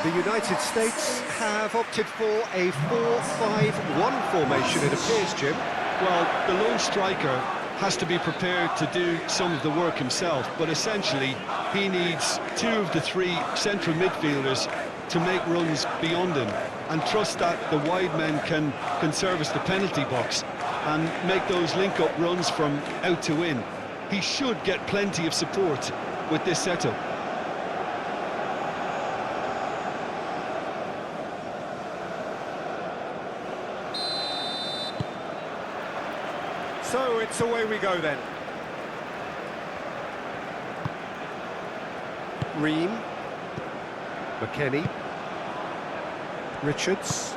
The United States have opted for a 4-5-1 formation, it appears, Jim. Well, the lone striker has to be prepared to do some of the work himself, but essentially he needs two of the three central midfielders to make runs beyond him and trust that the wide men can service the penalty box and make those link-up runs from out to in. He should get plenty of support with this setup. So it's away we go then. Ream, McKennie, Richards.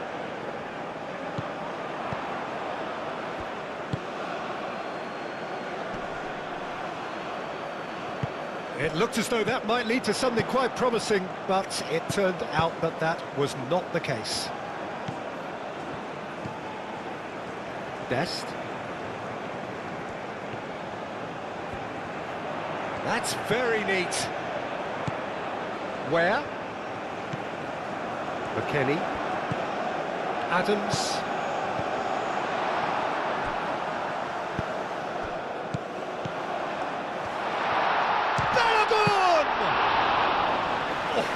It looked as though that might lead to something quite promising, but it turned out that that was not the case. Dest. That's very neat. Where? McKennie. Adams. Balogun! Oh,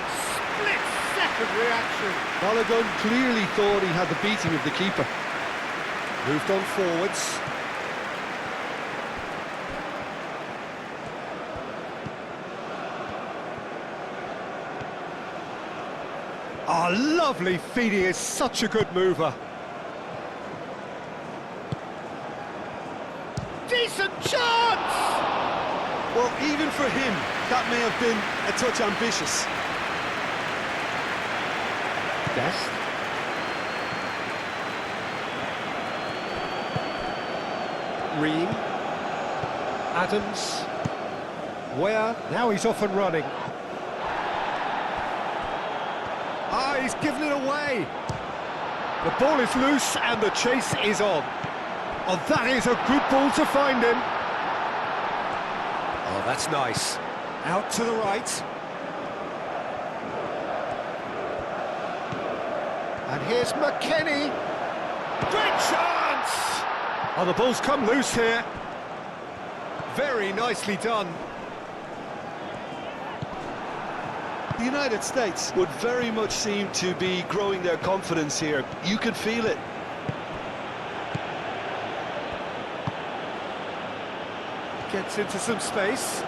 split-second reaction. Balogun clearly thought he had the beating of the keeper. Moved on forwards. Oh, lovely feed, he is such a good mover. Decent chance! Well, even for him, that may have been a touch ambitious. Dest. Ream. Adams. Where? Now he's off and running. Ah, he's given it away. The ball is loose and the chase is on. Oh, that is a good ball to find him. Oh, that's nice. Out to the right. And here's McKennie. Great chance! Oh, the ball's come loose here. Very nicely done. The United States would very much seem to be growing their confidence here. You could feel it. Gets into some space.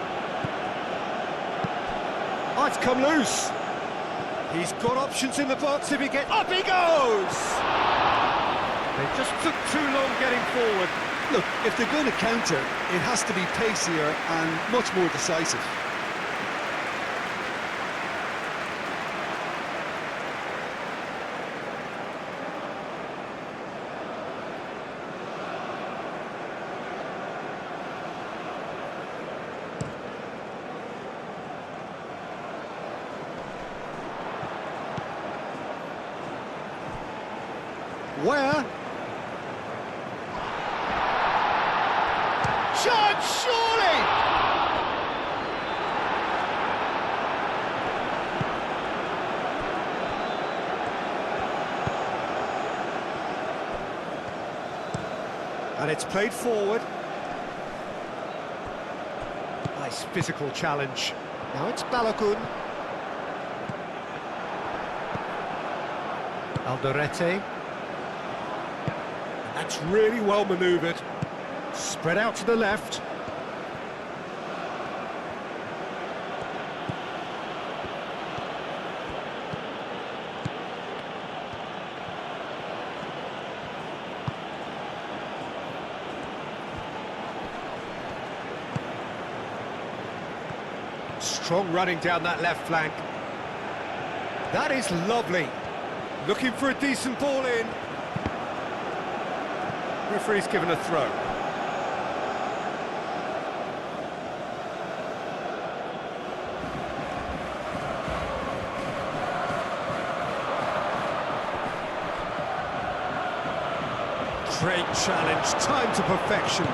Oh, it's come loose. He's got options in the box if he gets... Up he goes! They just took too long getting forward. Look, if they're going to counter, it has to be pacier and much more decisive. Where? Chance, surely! And it's played forward. Nice physical challenge. Now it's Balogun. Alderete. That's really well manoeuvred. Spread out to the left. Strong running down that left flank. That is lovely. Looking for a decent ball in. Referee's given a throw. Great challenge, time to perfection.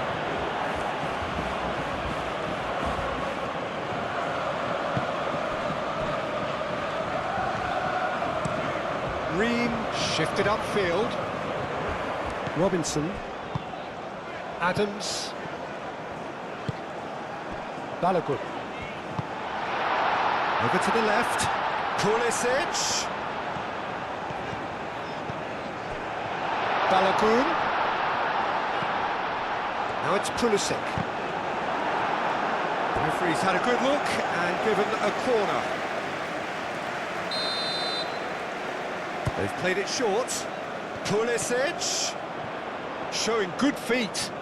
Ream shifted upfield. Robinson. Adams. Balogun. Over to the left. Pulisic. Balogun. Now it's Pulisic. The referee's had a good look and given a corner. They've played it short. Pulisic. Showing good feet.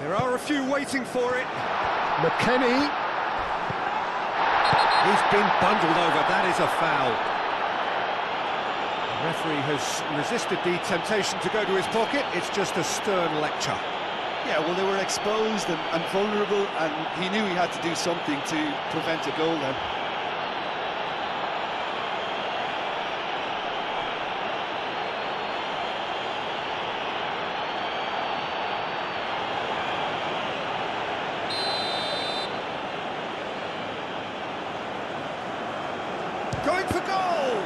There are a few waiting for it. McKennie. He's been bundled over. That is a foul. The referee has resisted the temptation to go to his pocket. It's just a stern lecture. Yeah, well, they were exposed and vulnerable, and he knew he had to do something to prevent a goal then. Going for goal!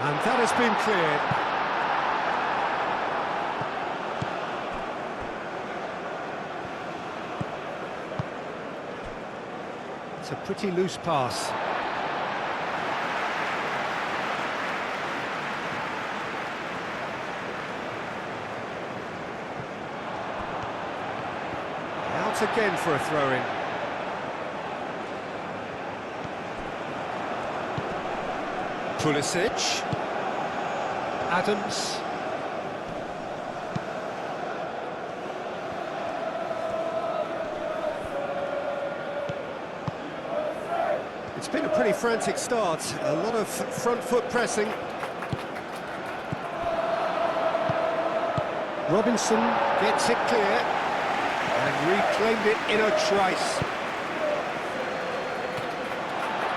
And that has been cleared. It's a pretty loose pass. Out again for a throw-in. Pulisic. Adams. It's been a pretty frantic start, a lot of front foot pressing. Robinson gets it clear and reclaimed it in a trice.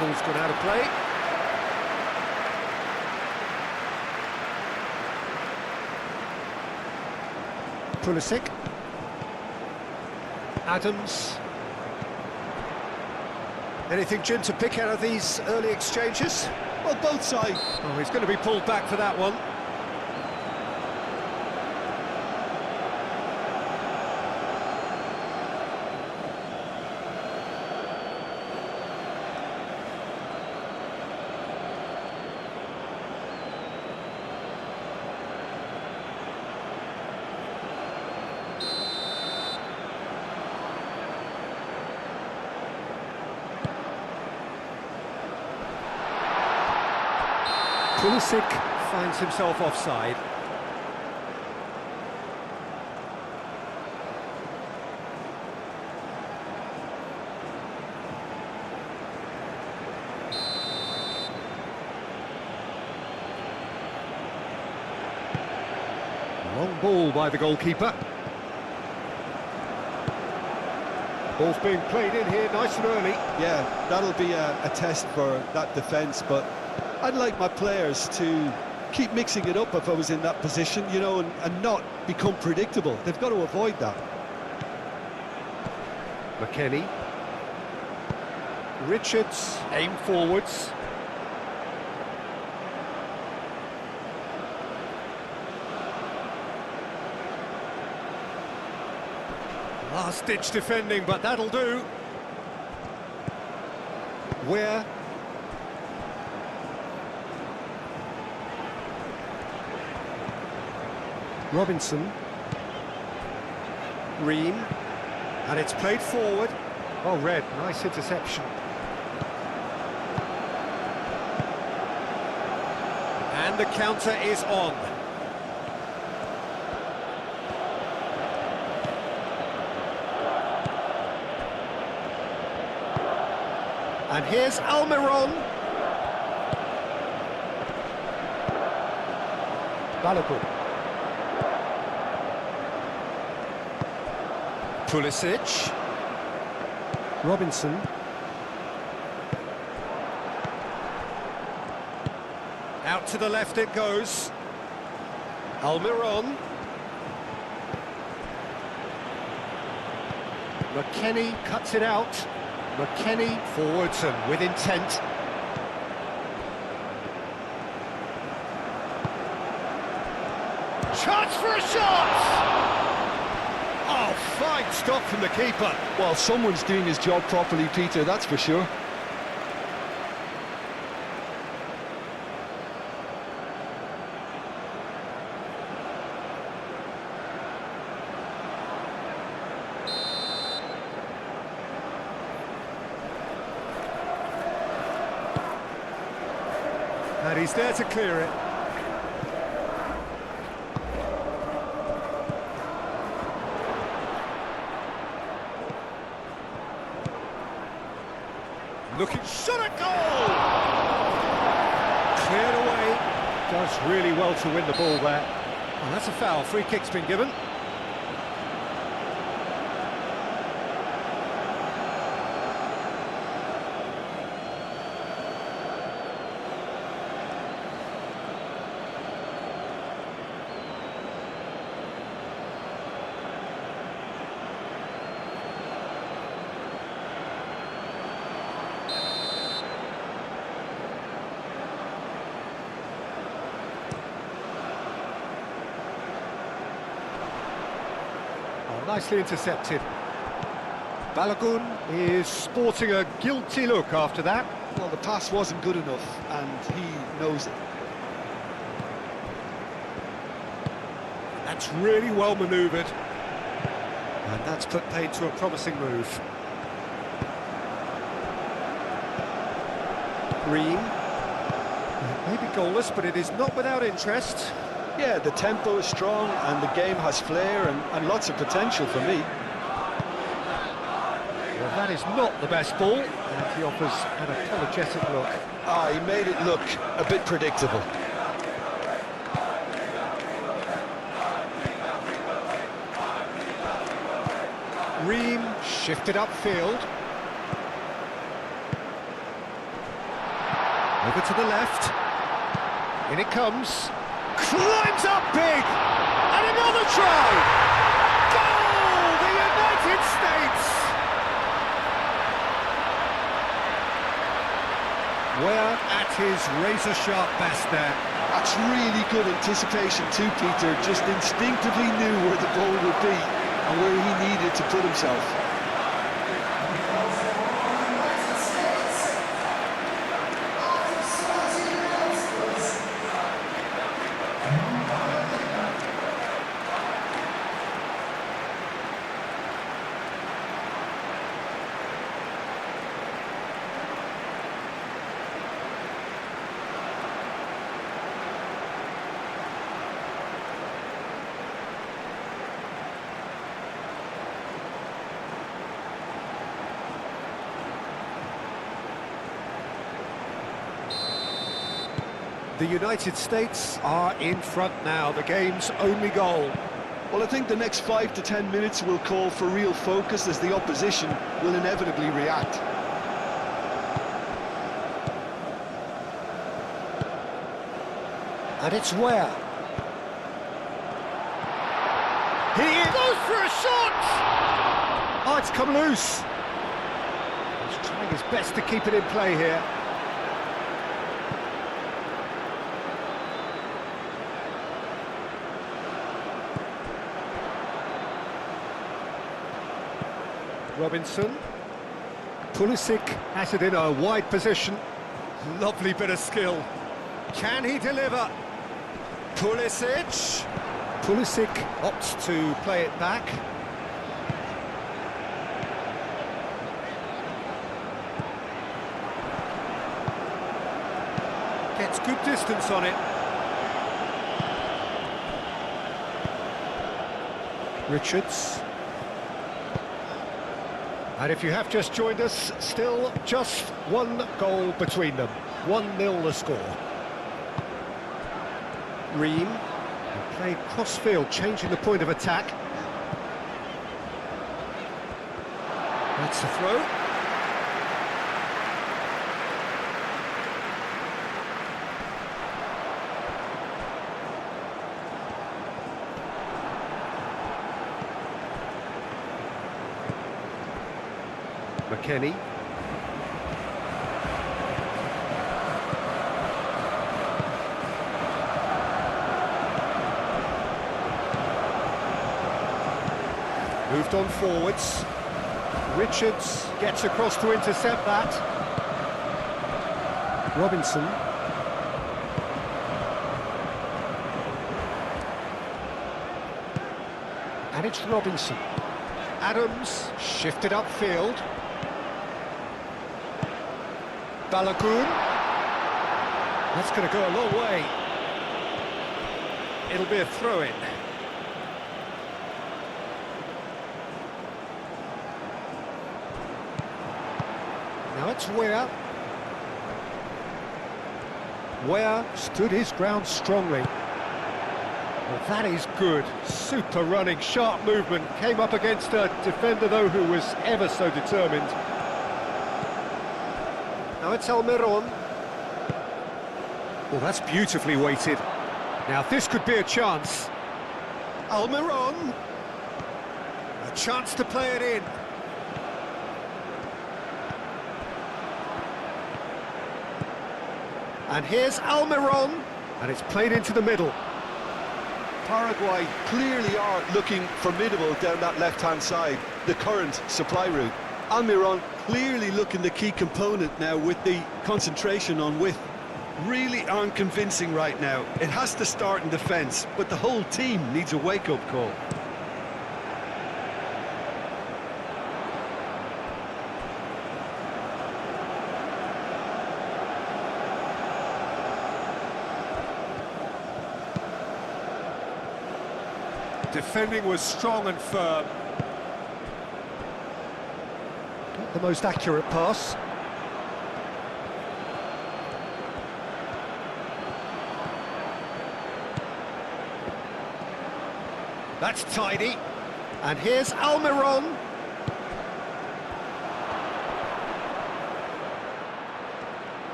Ball's gone out of play. Pulisic. Adams. Anything, Jim, to pick out of these early exchanges? Well, both sides. Oh, he's going to be pulled back for that one. Pulisic finds himself offside. Long ball by the goalkeeper. Ball's being played in here nice and early. Yeah, that'll be a test for that defence, but I'd like my players to keep mixing it up if I was in that position, you know, and not become predictable. They've got to avoid that. McKennie. Richards, aim forwards. Last-ditch defending, but that'll do. Where? Robinson. Ream. And it's played forward. Oh, Red, nice interception. And the counter is on. And here's Almiron. Balogun. Pulisic. Robinson. Out to the left it goes. Almiron. McKennie cuts it out. McKennie forwards and with intent. Chance for a shot! Oh, fine stop from the keeper. Well, someone's doing his job properly, Peter, that's for sure. And he's there to clear it. Looking, shot at goal! Cleared away. Does really well to win the ball there. Oh, that's a foul. Free kick's been given. Nicely intercepted. Balogun is sporting a guilty look after that. Well, the pass wasn't good enough, and he knows it. That's really well manoeuvred. And that's put paid to a promising move. Green. Maybe goalless, but it is not without interest. Yeah, the tempo is strong and the game has flair and lots of potential for me. Well, that is not the best ball, and he offers an apologetic look. Ah, he made it look a bit predictable. Ream shifted upfield. Over to the left. In it comes. Climbs up big! And another try! Goal! The United States! We're at his razor-sharp best there. That's really good anticipation too, Peter. Just instinctively knew where the ball would be and where he needed to put himself. The United States are in front now, the game's only goal. Well, I think the next 5 to 10 minutes will call for real focus as the opposition will inevitably react. And it's where? He goes for a shot! Oh, it's come loose. He's trying his best to keep it in play here. Robinson. Pulisic has it in a wide position. Lovely bit of skill. Can he deliver? Pulisic. Pulisic opts to play it back. Gets good distance on it. Richards. And if you have just joined us, still just one goal between them. 1-0 the score. Ream played cross-field, changing the point of attack. That's the throw. McKennie. Moved on forwards. Richards gets across to intercept that. Robinson. And it's Robinson. Adams shifted upfield. Balogun. That's going to go a long way. It'll be a throw-in. Now it's Weah. Weah stood his ground strongly. Well, that is good. Super running, sharp movement. Came up against a defender, though, who was ever so determined. Now it's Almiron. Well, that's beautifully weighted. Now, this could be a chance. Almiron. A chance to play it in. And here's Almiron. And it's played into the middle. Paraguay clearly are looking formidable down that left-hand side, the current supply route. Almiron clearly looking the key component now with the concentration on width. Really aren't convincing right now. It has to start in defence, but the whole team needs a wake-up call. Defending was strong and firm. Not the most accurate pass. That's tidy. And here's Almiron.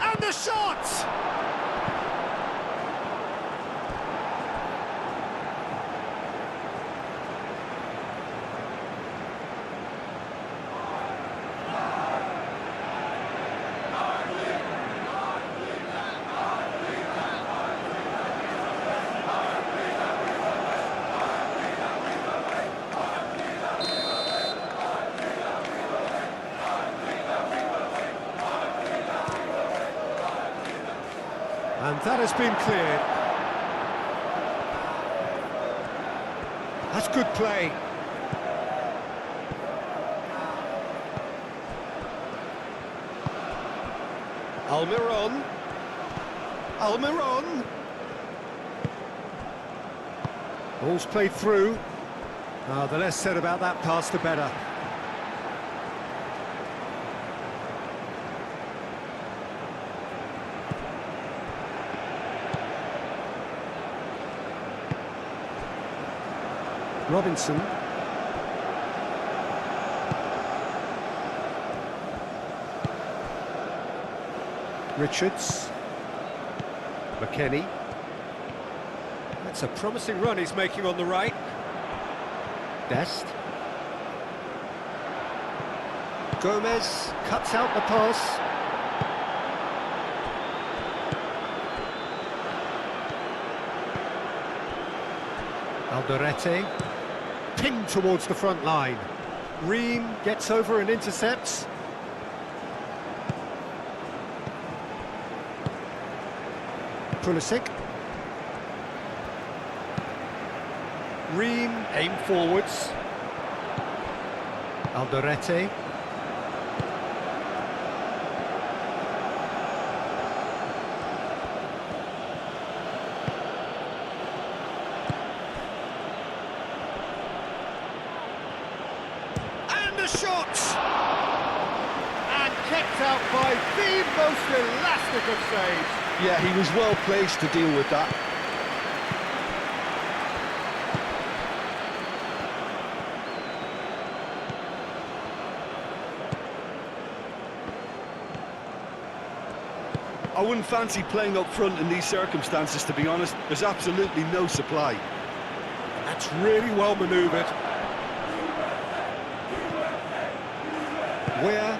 And the shot! And that has been cleared. That's good play. Almiron. Almiron. Ball's played through. The less said about that pass, the better. Robinson. Richards. McKennie. That's a promising run he's making on the right. Dest. Gomez cuts out the pass. Alderete. Pinged towards the front line. Ream gets over and intercepts. Pulisic. Ream aim forwards. Alderete. Shot! And kept out by the most elastic of saves. Yeah, he was well placed to deal with that. I wouldn't fancy playing up front in these circumstances, to be honest. There's absolutely no supply. That's really well manoeuvred. Where?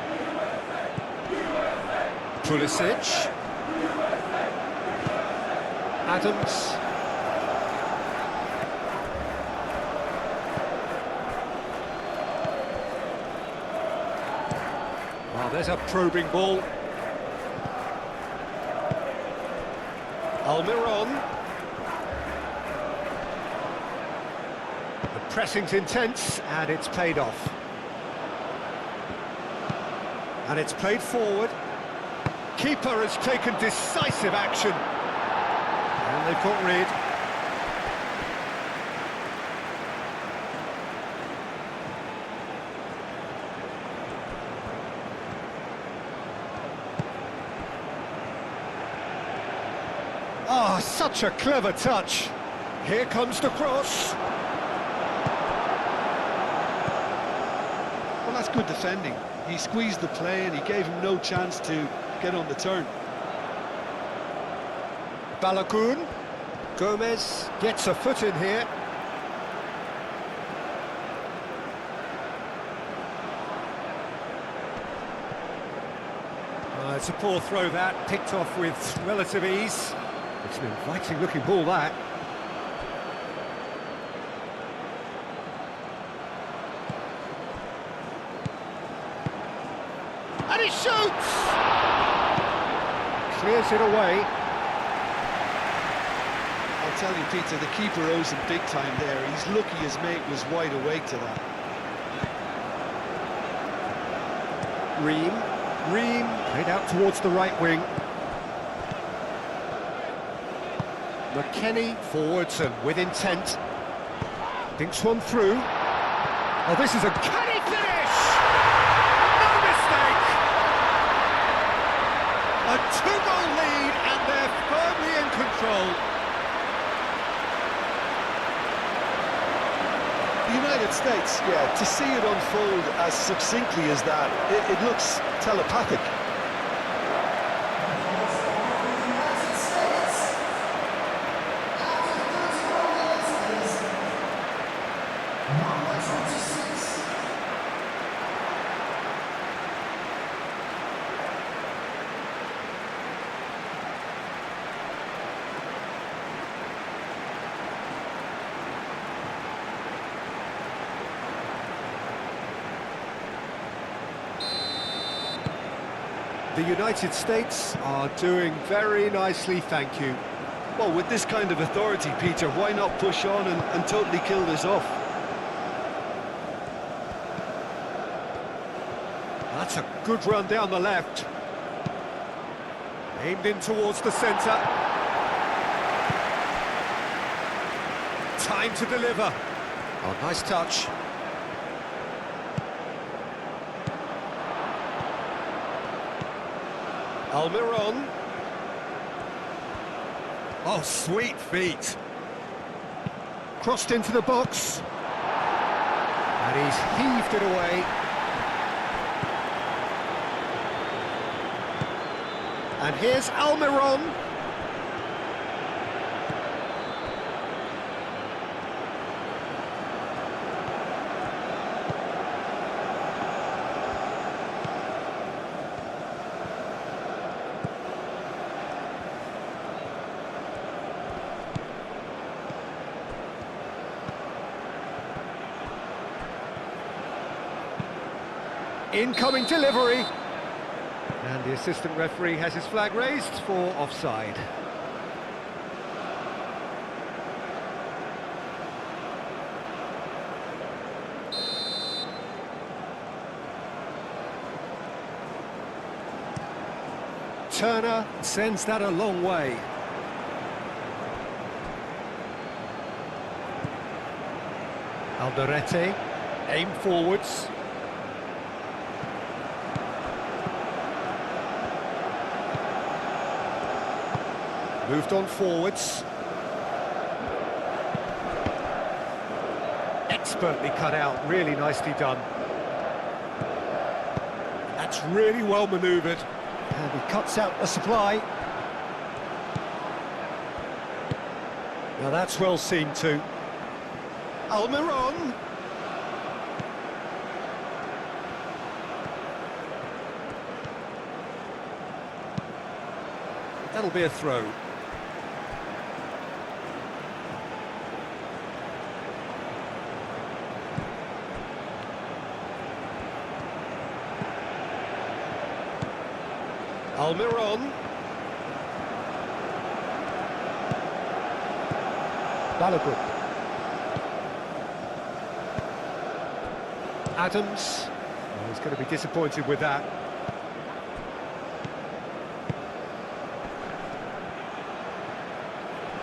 Pulisic. Adams. Well, there's a probing ball. Almiron. The pressing's intense, and it's paid off. And it's played forward. Keeper has taken decisive action. And they've got rid. Ah, such a clever touch. Here comes the cross. Well, that's good defending. He squeezed the play and he gave him no chance to get on the turn. Balogun. Gomez gets a foot in here. It's a poor throw that, picked off with relative ease. It's an inviting looking ball that. And he shoots! Clears it away. I'll tell you, Peter, the keeper owes him big time there. He's lucky his mate was wide awake to that. Ream played out towards the right wing. McKennie forwards and with intent. Dinks one through. Oh, this is a canny finish! No mistake! A two-goal lead and they're firmly in control. The United States, yeah, to see it unfold as succinctly as that, it looks telepathic. The United States are doing very nicely, thank you. Well, with this kind of authority, Peter, why not push on and totally kill this off? That's a good run down the left. Aimed in towards the centre. Time to deliver. Oh, nice touch. Almiron. Oh, sweet feet. Crossed into the box. And he's heaved it away. And here's Almiron. Incoming delivery. And the assistant referee has his flag raised for offside. Turner sends that a long way. Alderete, aim forwards. Moved on forwards. Expertly cut out, really nicely done. That's really well manoeuvred. And he cuts out the supply. Now that's well seen too. Almiron. That'll be a throw. Almiron. Balogun. Adams. Oh, he's going to be disappointed with that.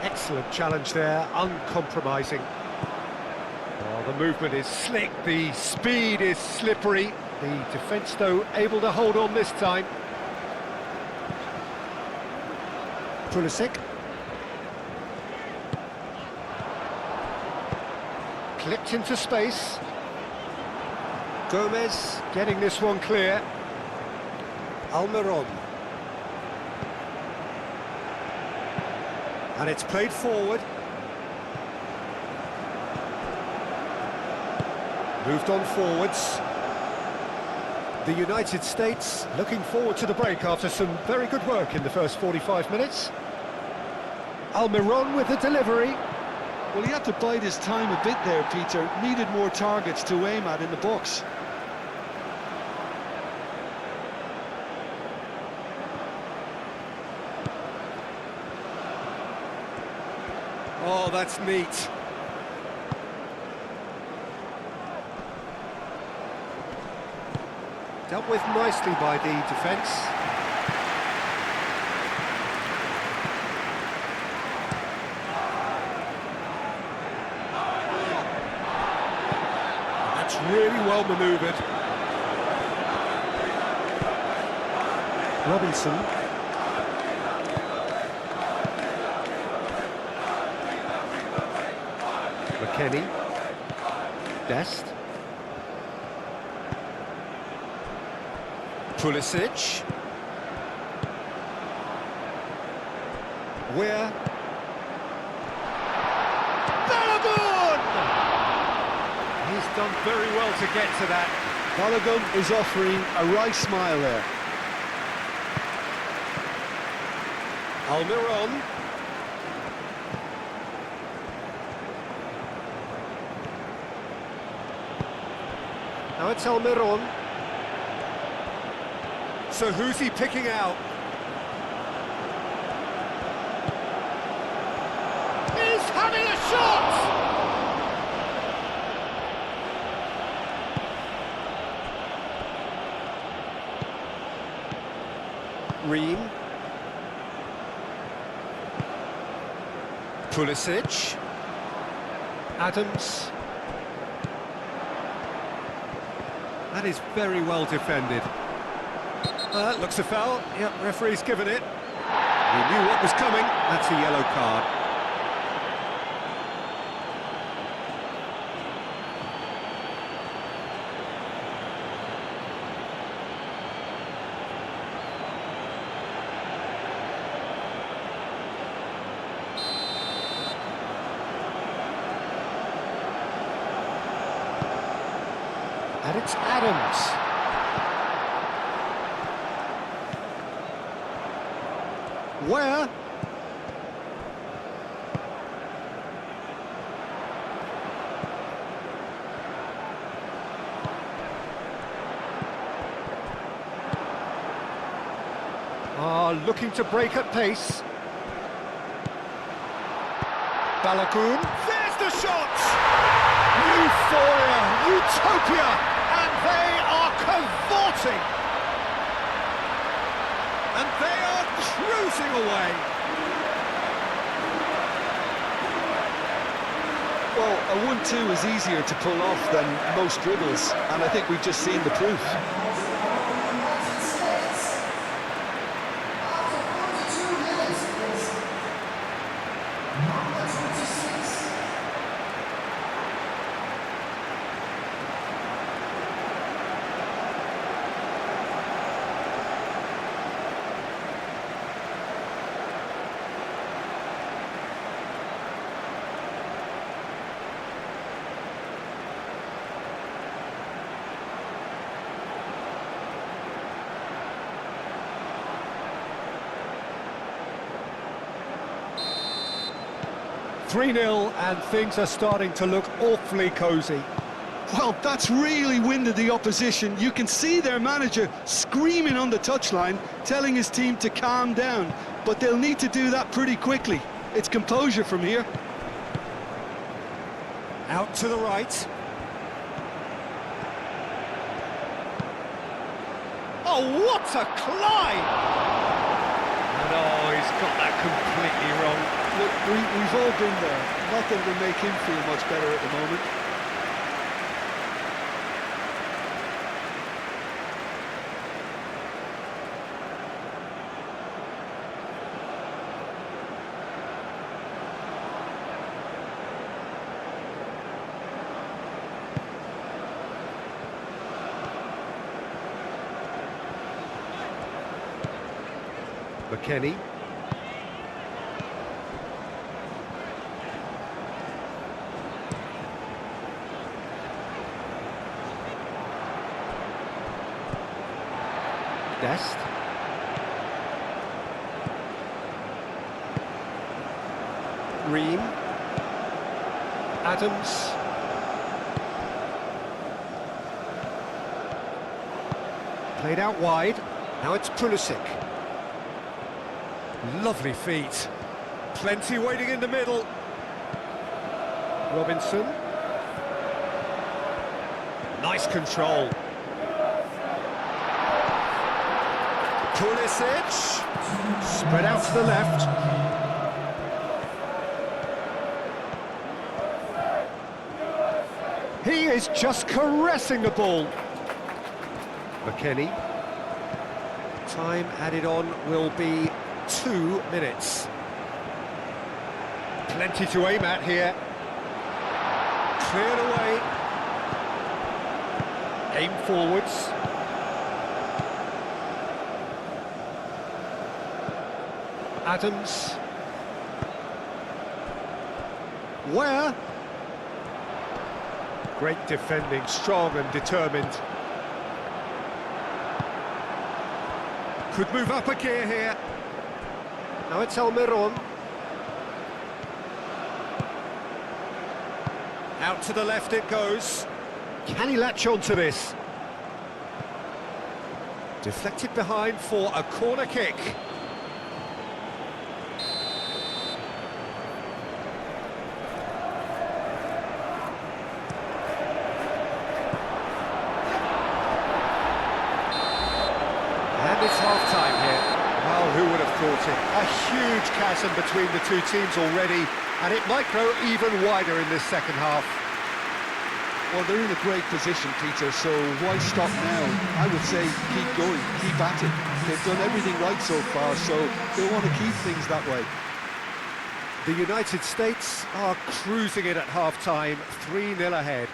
Excellent challenge there, uncompromising. Oh, the movement is slick, the speed is slippery. The defence, though, able to hold on this time. Pulisic. Clipped into space. Gomez getting this one clear. Almiron. And it's played forward. Moved on forwards. The United States looking forward to the break after some very good work in the first 45 minutes. Almiron with the delivery. Well, he had to bide his time a bit there, Peter. Needed more targets to aim at in the box. Oh, that's neat. Dealt with nicely by the defence. That's really well manoeuvred. Robinson. McKennie. Dest. Pulisic. Where? Balogun! He's done very well to get to that. Balogun is offering a right smile there. Almiron. Now it's Almiron. So who's he picking out? He's having a shot! Ream. Pulisic. Adams. That is very well defended. Looks a foul. Yep, referee's given it. He knew what was coming. That's a yellow card. And it's Adams. Where? Looking to break at pace. Balogun. There's the shot! Euphoria, utopia, and they are cavorting. And they are cruising away. Well, a 1-2 is easier to pull off than most dribbles, and I think we've just seen the proof. 3-0, and things are starting to look awfully cosy. Well, that's really winded the opposition. You can see their manager screaming on the touchline, telling his team to calm down, but they'll need to do that pretty quickly. It's composure from here. Out to the right. Oh, what a climb! And oh, he's got that completely wrong. Look, we've all been there. Nothing will make him feel much better at the moment. McKennie. Dest. Ream. Adams. Played out wide. Now it's Pulisic. Lovely feet. Plenty waiting in the middle. Robinson. Nice control. Pulisic. Spread out to the left. He is just caressing the ball. McKennie. Time added on will be 2 minutes. Plenty to aim at here. Cleared away. Aim forwards. Adams. Where? Great defending, strong and determined. Could move up a gear here. Now it's Almiron. Out to the left it goes. Can he latch on to this? Deflected behind for a corner kick. And it's half-time here. Well, who would have thought it? A huge chasm between the two teams already, and it might grow even wider in this second half. Well, they're in a great position, Peter, so why stop now? I would say keep going, keep at it. They've done everything right so far, so they'll want to keep things that way. The United States are cruising it at half-time, 3-0 ahead.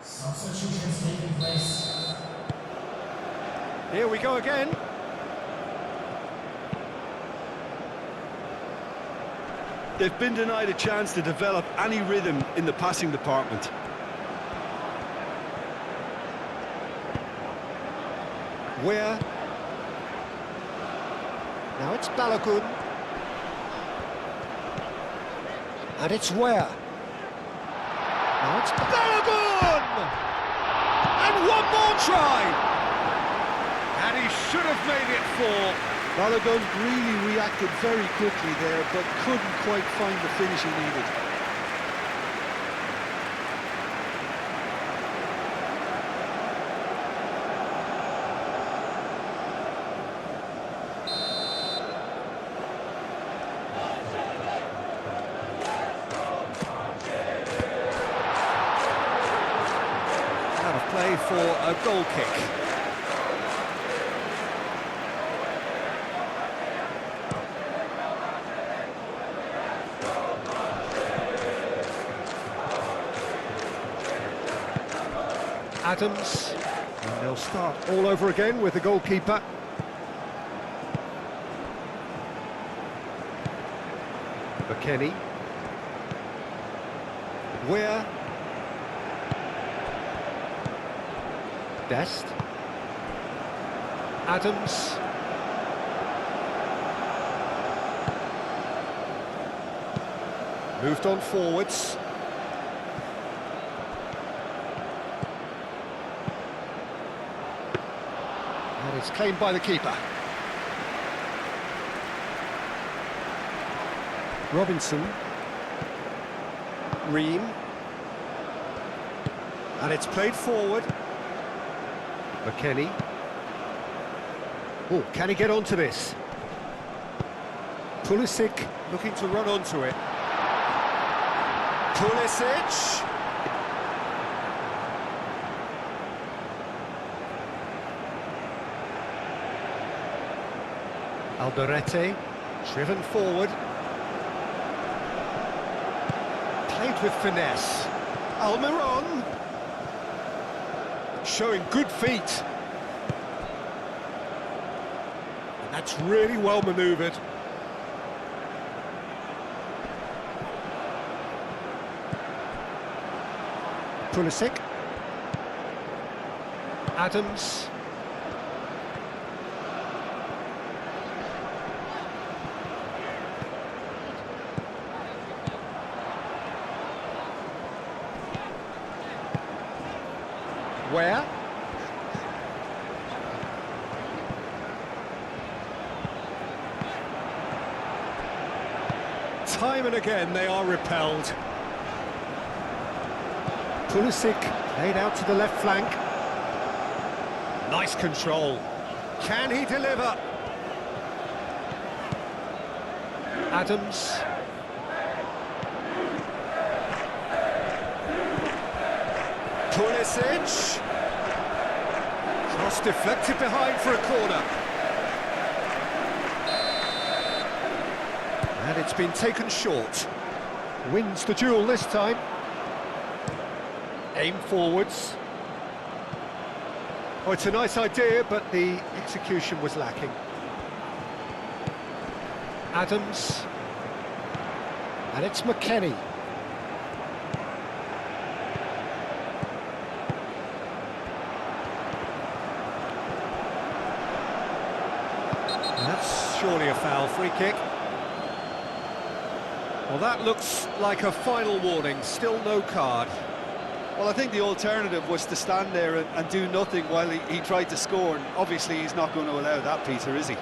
Substitutions taking place. Here we go again. They've been denied a chance to develop any rhythm in the passing department. Where? Now it's Balogun. And it's Where? Now it's Balogun! And one more try! And he should have made it four. Balogun really reacted very quickly there, but couldn't quite find the finish he needed. Out of play for a goal kick. Adams, and they'll start all over again with the goalkeeper. McKennie. Where? Dest. Adams. Moved on forwards. And it's claimed by the keeper. Robinson. Ream. And it's played forward. McKennie. Oh, can he get onto this? Pulisic looking to run onto it. Pulisic. Alderete, driven forward. Played with finesse. Almiron. Showing good feet. And that's really well manoeuvred. Pulisic. Adams. Where? Time and again they are repelled. Pulisic laid out to the left flank. Nice control. Can he deliver? Adams. Pulisic. Cross deflected behind for a corner. And it's been taken short. Wins the duel this time. Aim forwards. Oh, it's a nice idea, but the execution was lacking. Adams. And it's McKennie. That's surely a foul. Free kick. Well, that looks like a final warning. Still no card. Well, I think the alternative was to stand there and do nothing while he tried to score, and obviously he's not going to allow that, Peter, is he?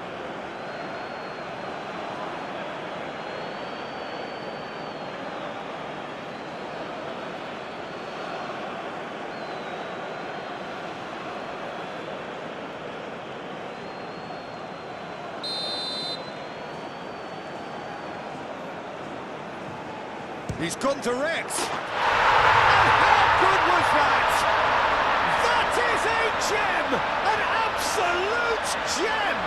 He's gone direct. And how good was that? That is a gem! An absolute gem!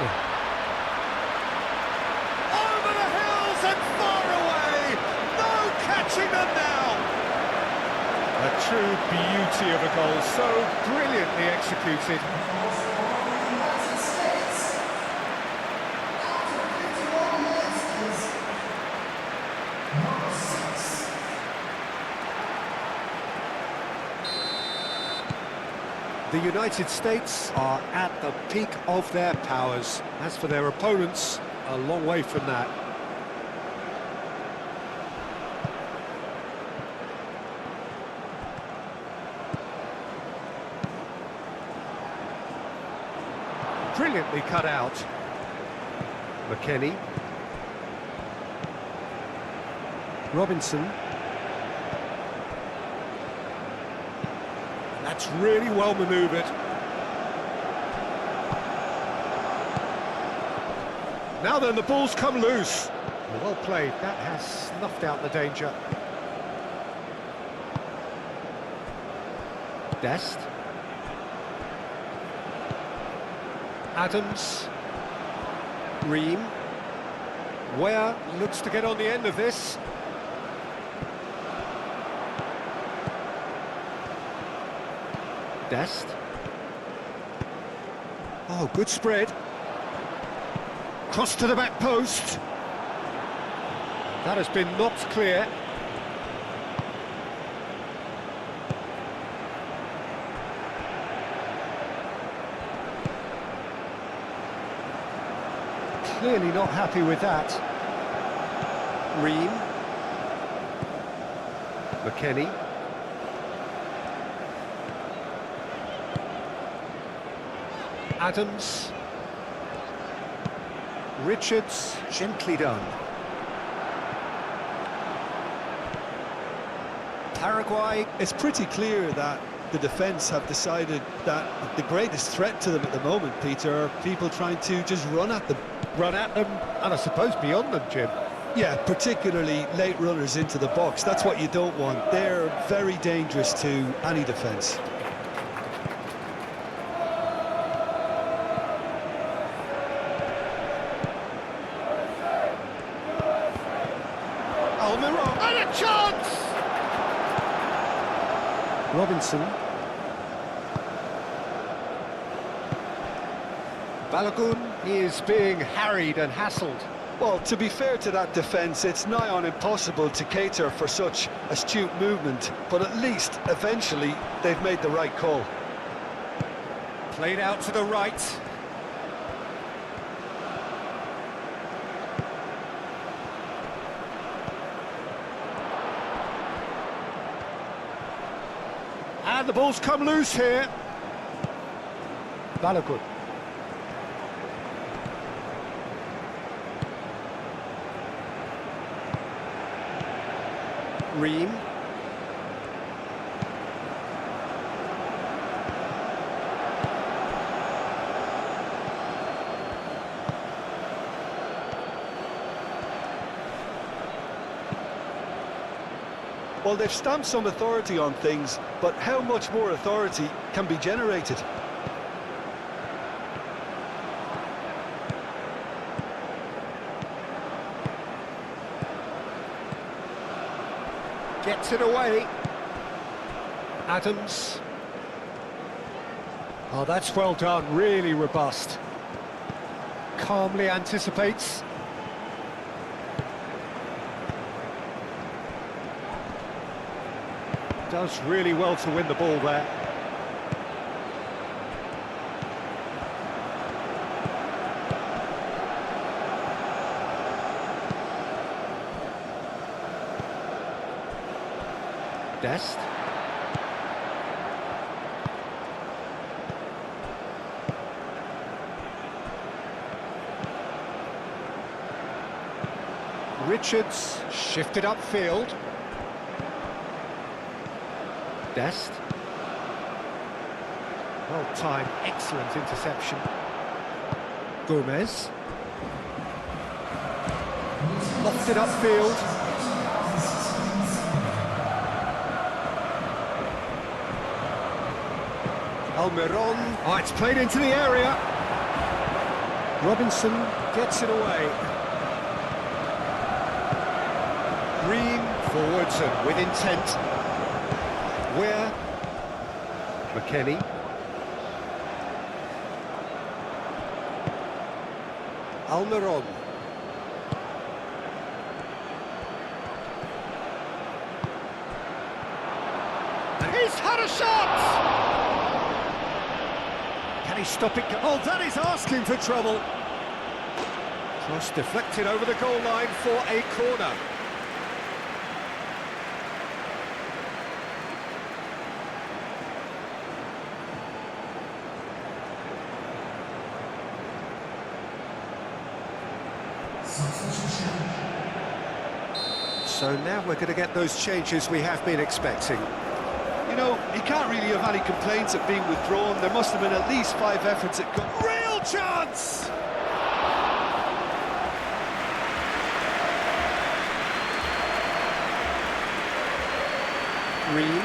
Over the hills and far away. No catching them now. A true beauty of a goal, so brilliantly executed. United States, after 51 minutes, is number 6. The United States are at the peak of their powers. As for their opponents, a long way from that. Brilliantly cut out. McKennie. Robinson. That's really well manoeuvred. Now then, the ball's come loose. Well played, that has snuffed out the danger. Dest. Adams. Ream. Ware looks to get on the end of this. Dest. Oh, good spread. Cross to the back post. That has been knocked clear. Clearly not happy with that. Ream. McKennie. Adams. Richards, gently done. Paraguay. It's pretty clear that the defence have decided that the greatest threat to them at the moment, Peter, are people trying to just run at them. Run at them, and I suppose beyond them, Jim. Yeah, particularly late runners into the box. That's what you don't want. They're very dangerous to any defence. Almiron, and a chance! Robinson. Balogun is being harried and hassled. Well, to be fair to that defence, it's nigh on impossible to cater for such astute movement, but at least, eventually, they've made the right call. Played out to the right. And the ball's come loose here. Balogun. Ream. Well, they've stamped some authority on things, but how much more authority can be generated? Gets it away. Adams. Oh, that's well done, really robust. Calmly anticipates. Does really well to win the ball there. Dest. Richards shifted upfield. Dest. Well timed, excellent interception. Gomez. Lofted upfield. Almiron. Oh, it's played into the area. Robinson gets it away. Ream forwards and with intent. Where? McKennie. Almiron. And he's had a shot! Can he stop it? Oh, that is asking for trouble. Cross deflected over the goal line for a corner. So now we're going to get those changes we have been expecting. You know, he can't really have any complaints at being withdrawn. There must have been at least 5 efforts at goal. Real chance! Green.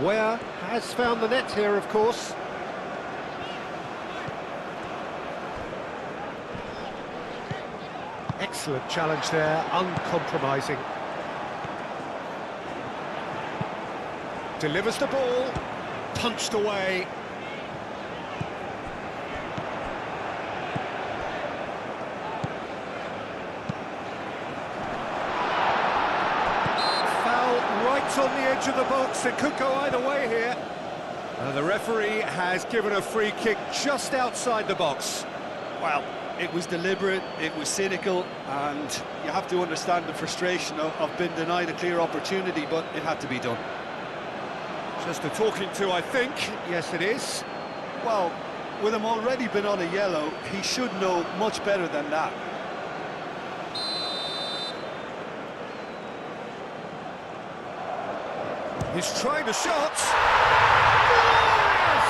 Ware has found the net here, of course. Excellent challenge there, uncompromising. Delivers the ball, punched away. Right on the edge of the box, it could go either way here. The referee has given a free kick just outside the box. Well, it was deliberate, it was cynical, and you have to understand the frustration of being denied a clear opportunity, but it had to be done. Just a talking to, I think. Yes, it is. Well, with him already been on a yellow, he should know much better than that. He's trying a shot. Glorious!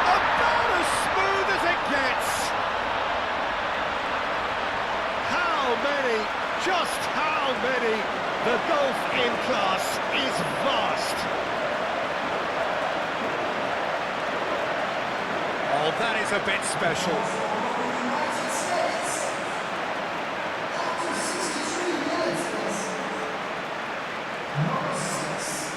About as smooth as it gets. How many, just how many? The gulf in class is vast. Oh, that is a bit special. United States. After 63 minutes, number 6.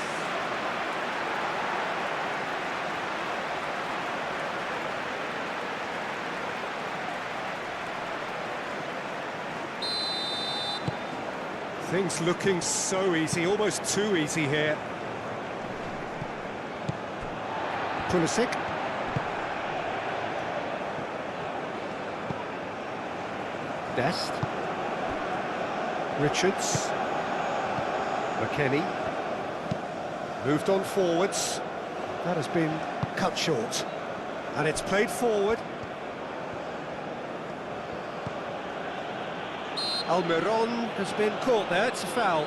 Things looking so easy, almost too easy here. Pulisic. Dest. Richards. McKennie. Moved on forwards. That has been cut short. And it's played forward. Almiron has been caught there, it's a foul.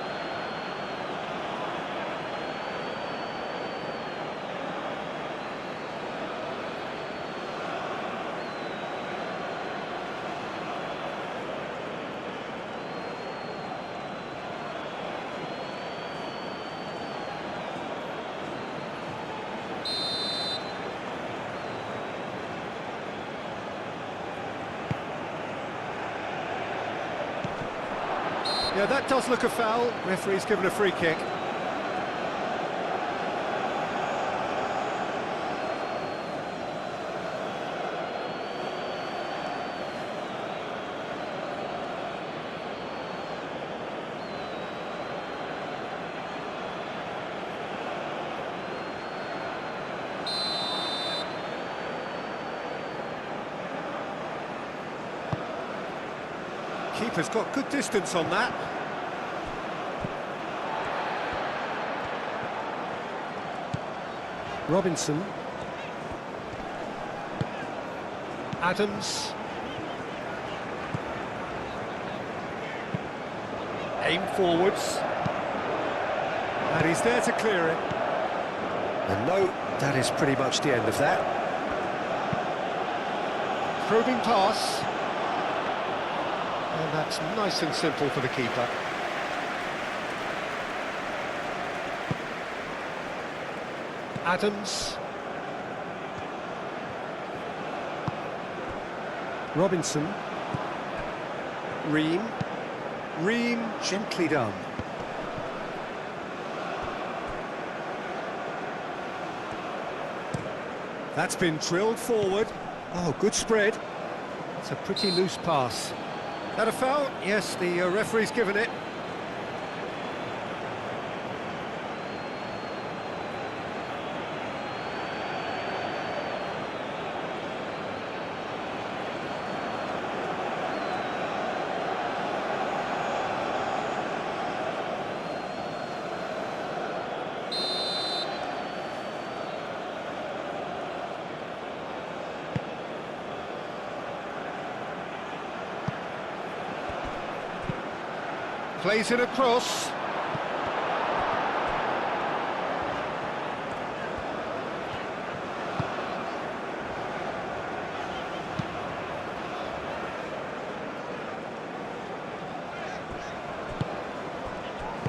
Yeah, that does look a foul. Referee's given a free kick. Keeper's got good distance on that. Robinson. Adams. Aim forwards. And he's there to clear it. And no, that is pretty much the end of that. Probing pass. And that's nice and simple for the keeper. Adams. Robinson. Ream. Ream, gently done. That's been drilled forward. Oh, good spread. It's a pretty loose pass. That a foul? Yes, the referee's given it. Plays it across.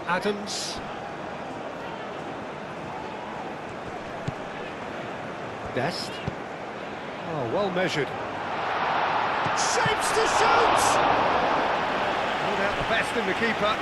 Adams. Best. Oh, well measured. Shapes to shoot! Pulled out the best in the keeper.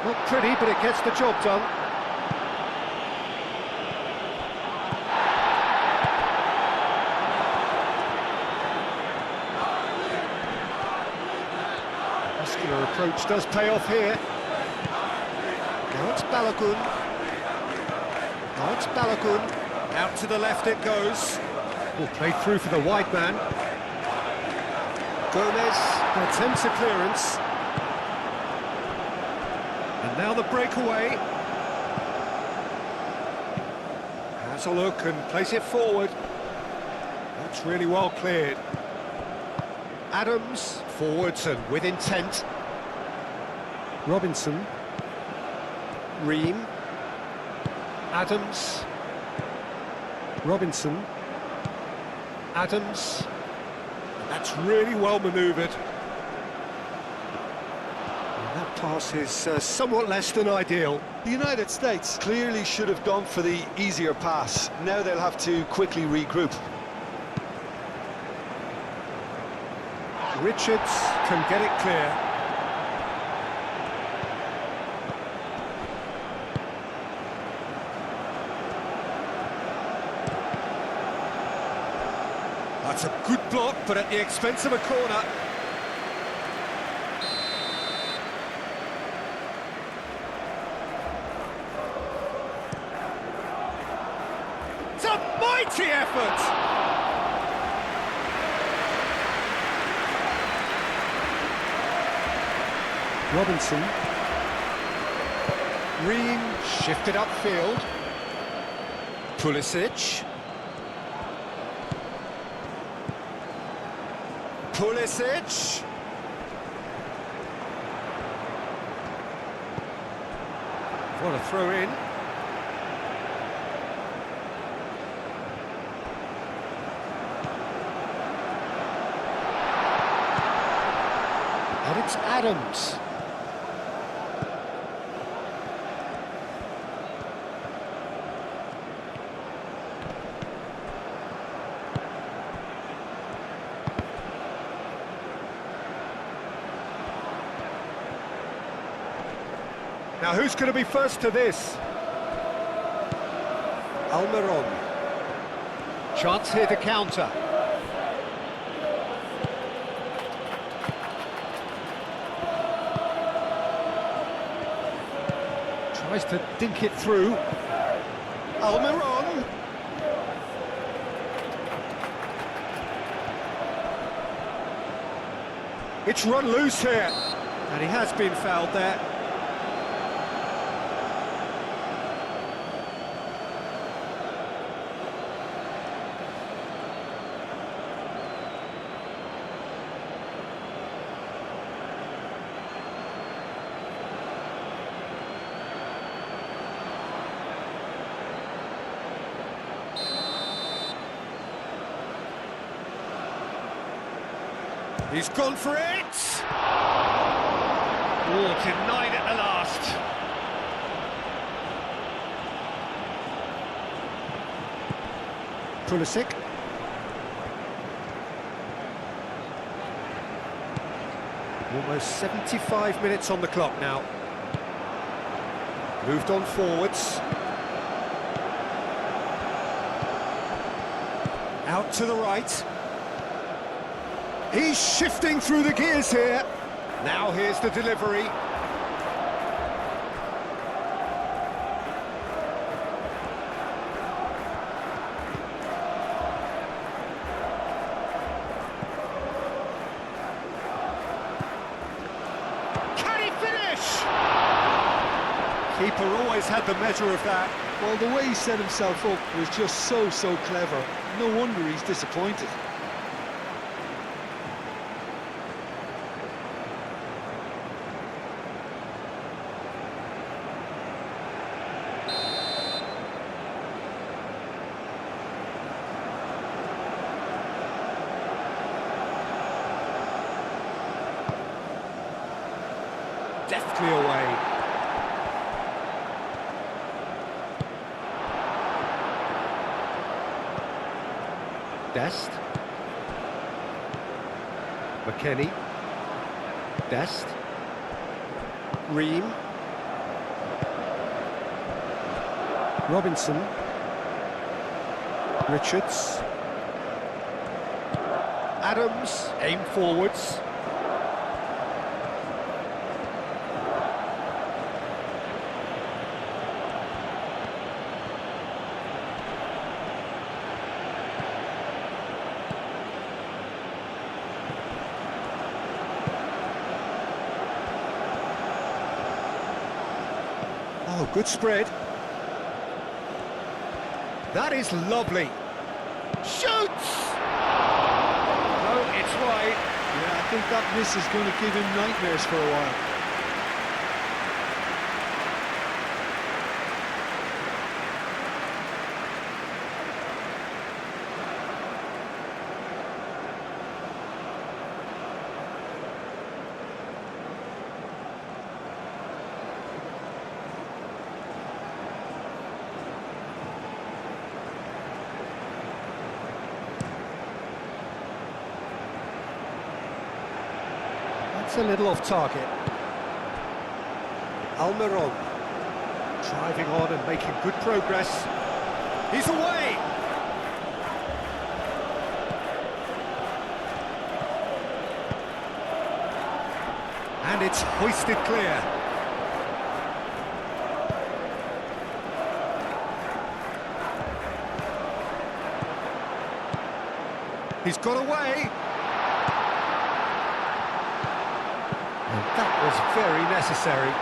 Not pretty, but it gets the job done. Muscular approach does pay off here. Now it's Balogun. Now it's Balogun. Out to the left it goes. Oh, played through for the wide man. Gomez attempts a clearance. And now the breakaway. Has a look and plays it forward. That's really well cleared. Adams, forwards and with intent. Robinson. Ream. Adams. Robinson. Adams. That's really well manoeuvred. That pass is somewhat less than ideal. The United States clearly should have gone for the easier pass. Now they'll have to quickly regroup. Richards can get it clear. That's a good block, but at the expense of a corner. It's a mighty effort! Robinson. Ream shifted upfield. Pulisic. Pulisic. What a throw in. And it's Adams. Now who's going to be first to this? Almiron. Chance here to counter. Tries to dink it through. Almiron. It's run loose here. And he has been fouled there. He's gone for it! Oh, denied at the last. Pulisic. Almost 75 minutes on the clock now. Moved on forwards. Out to the right. He's shifting through the gears here. Now here's the delivery. Can he finish? Keeper always had the measure of that. Well, the way he set himself up was just so clever. No wonder he's disappointed. Deftly away. Dest. McKennie. Dest. Ream. Robinson. Richards. Adams. Aim forwards. Oh, good spread. That is lovely. Shoots! No, it's wide. Yeah, I think that miss is going to give him nightmares for a while. That's a little off target. Almiron driving on and making good progress. He's away! And it's hoisted clear. He's got away. And that was very necessary.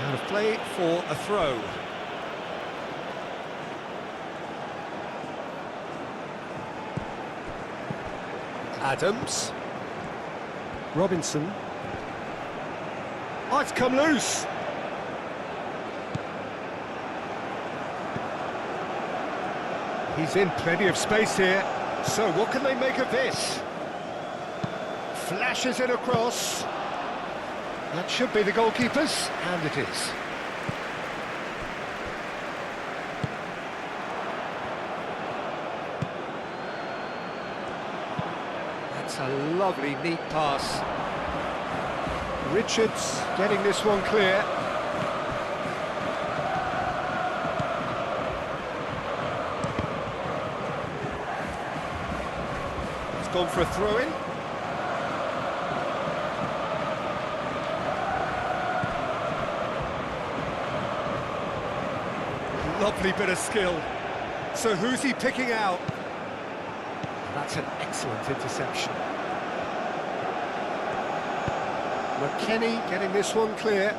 Out of play for a throw. Adams. Robinson. Oh, it's come loose. He's in plenty of space here. So what can they make of this? Flashes it across. That should be the goalkeeper's, and it is. That's a lovely, neat pass. Richards getting this one clear. It's gone for a throw-in. Lovely bit of skill. So who's he picking out? That's an excellent interception. McKennie getting this one clear.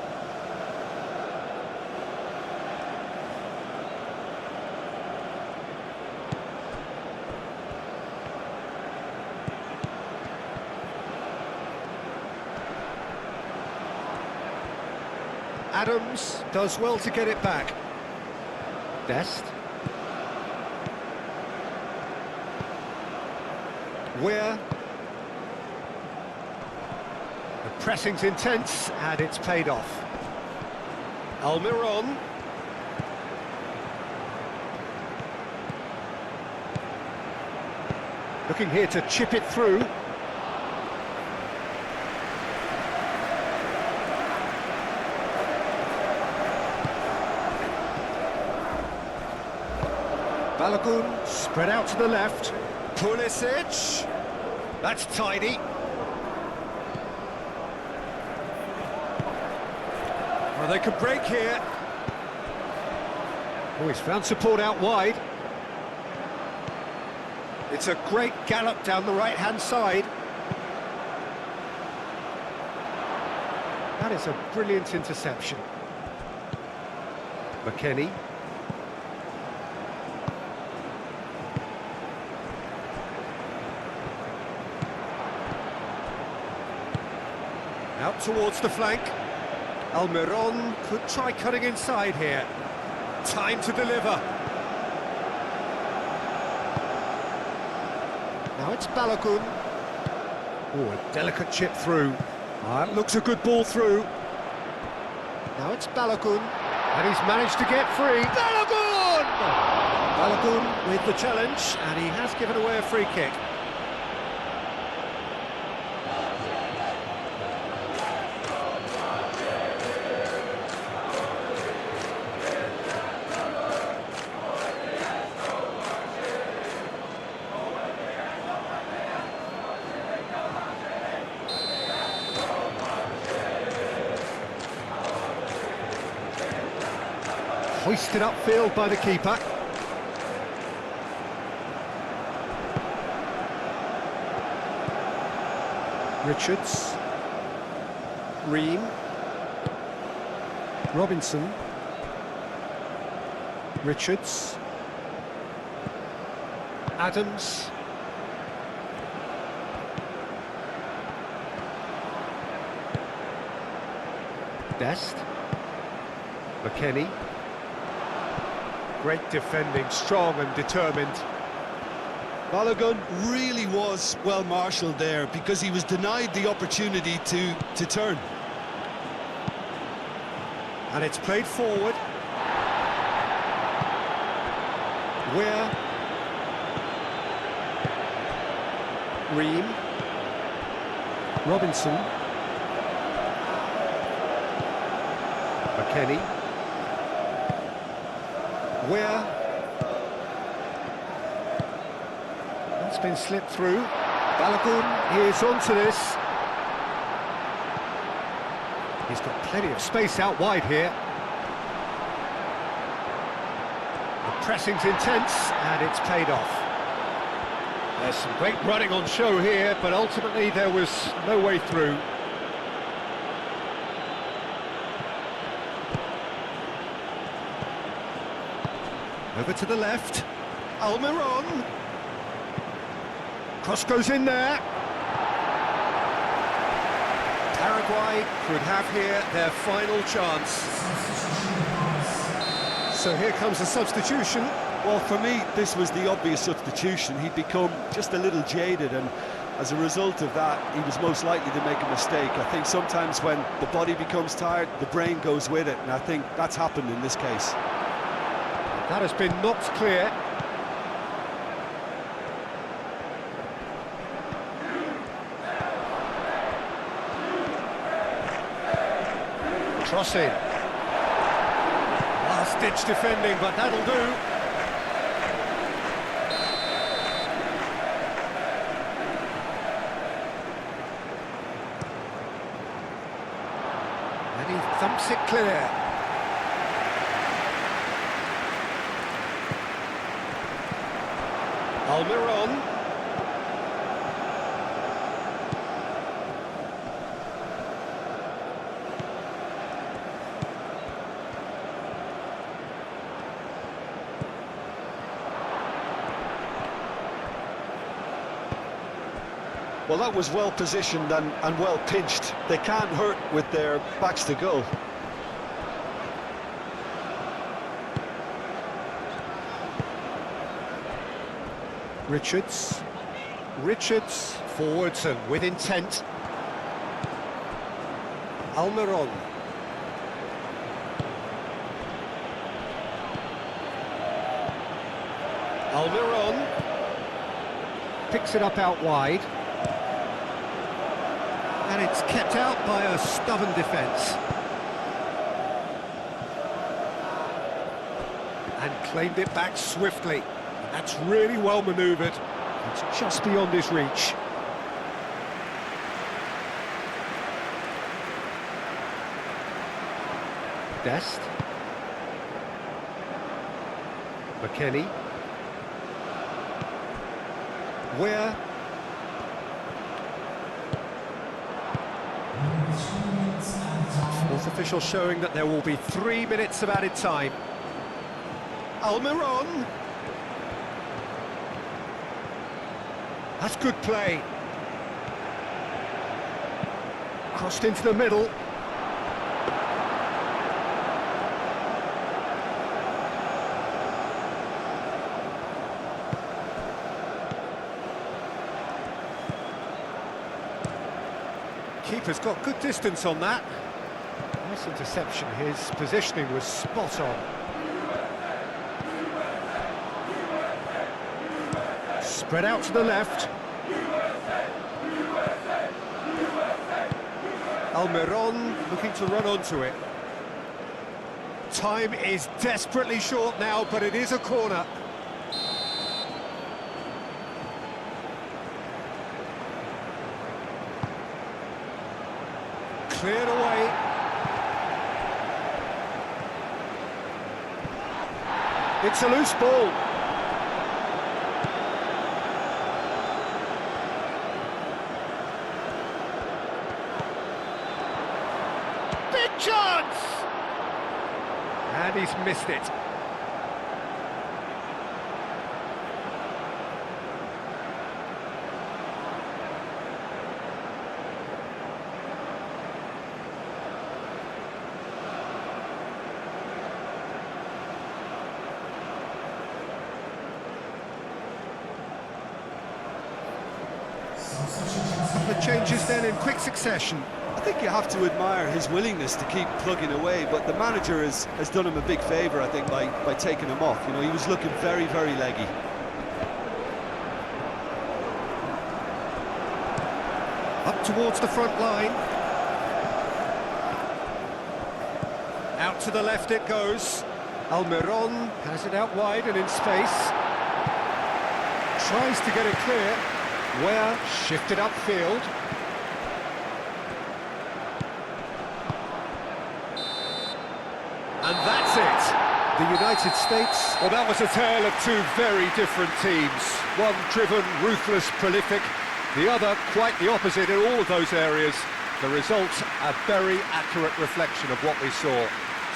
Adams does well to get it back. Dest. Where Pressing's intense, and it's paid off. Almiron. Looking here to chip it through. Balogun spread out to the left. Pulisic. That's tidy. Well, they could break here. Oh, he's found support out wide. It's a great gallop down the right-hand side. That is a brilliant interception. McKennie. Out towards the flank. Almiron could try cutting inside here. Time to deliver. Now it's Balogun. Oh, a delicate chip through. It looks a good ball through. Now it's Balogun. And he's managed to get free. Balogun! Balogun with the challenge, and he has given away a free kick. Hoisted upfield by the keeper. Richards. Ream. Robinson. Richards. Adams. Dest. McKennie. Great defending, strong and determined. Balogun really was well marshalled there because he was denied the opportunity to turn. And it's played forward. Where? Ream. Robinson. McKennie. Where? That's been slipped through. Balogun is onto this. He's got plenty of space out wide here. The pressing's intense, and it's paid off. There's some great running on show here, but ultimately there was no way through. Over to the left. Almiron. Cross goes in there. Paraguay could have here their final chance. So here comes a substitution. Well, for me, this was the obvious substitution. He'd become just a little jaded, and as a result of that, he was most likely to make a mistake. I think sometimes when the body becomes tired, the brain goes with it, and I think that's happened in this case. That has been knocked clear. Crossing. Last-ditch defending, but that'll do. And he thumps it clear. Almiron. Well, that was well positioned and well pinched. They can't hurt with their backs to goal. Richards. Richards forwards and with intent. Almiron. Almiron picks it up out wide. And it's kept out by a stubborn defence. And claimed it back swiftly. And that's really well manoeuvred. It's just beyond his reach. Dest. McKennie. Where? Fourth official showing that there will be 3 minutes of added time. Almiron. That's good play. Crossed into the middle. Keeper's got good distance on that. Nice interception. His positioning was spot on. Spread out to the left. Almiron looking to run onto it. Time is desperately short now, but it is a corner. Cleared away. It's a loose ball. Big chance! And he's missed it. The changes then in quick succession. I think you have to admire his willingness to keep plugging away, but the manager has done him a big favour, I think, by taking him off. You know, he was looking very, very leggy. Up towards the front line. Out to the left it goes. Almiron has it out wide and in space. Tries to get it clear. Where shifted upfield. And that's it. The United States. Well, that was a tale of two very different teams. One driven, ruthless, prolific. The other quite the opposite in all of those areas. The result, a very accurate reflection of what we saw.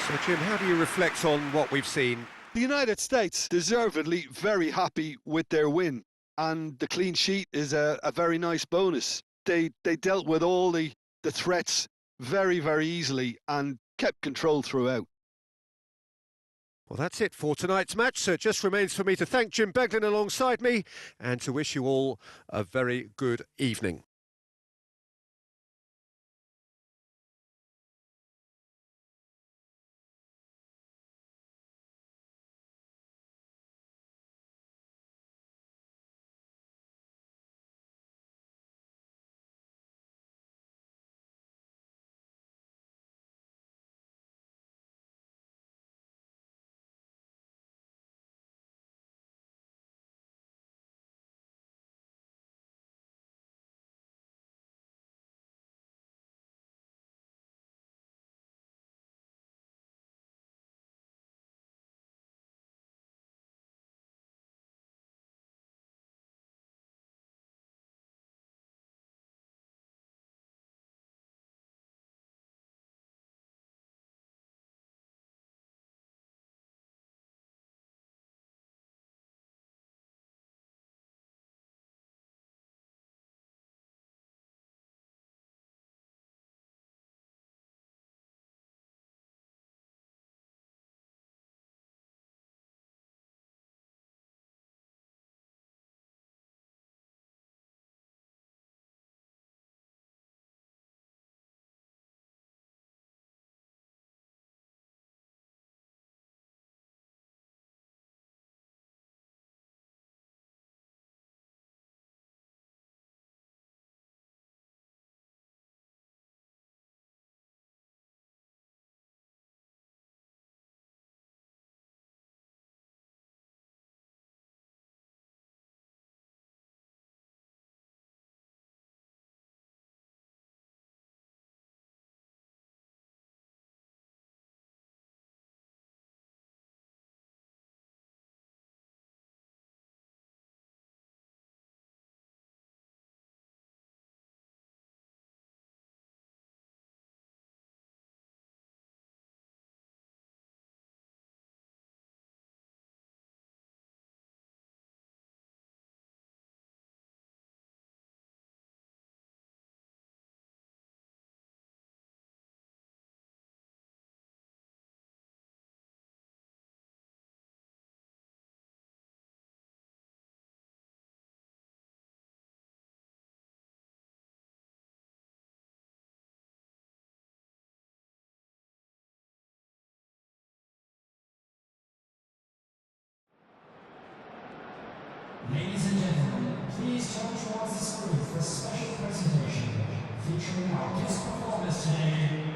So, Jim, how do you reflect on what we've seen? The United States deservedly very happy with their win. And the clean sheet is a very nice bonus. They dealt with all the threats very, very easily and kept control throughout. Well, that's it for tonight's match, so it just remains for me to thank Jim Beglin alongside me and to wish you all a very good evening. Ladies and gentlemen, please turn towards the screen for a special presentation featuring our guest performers today,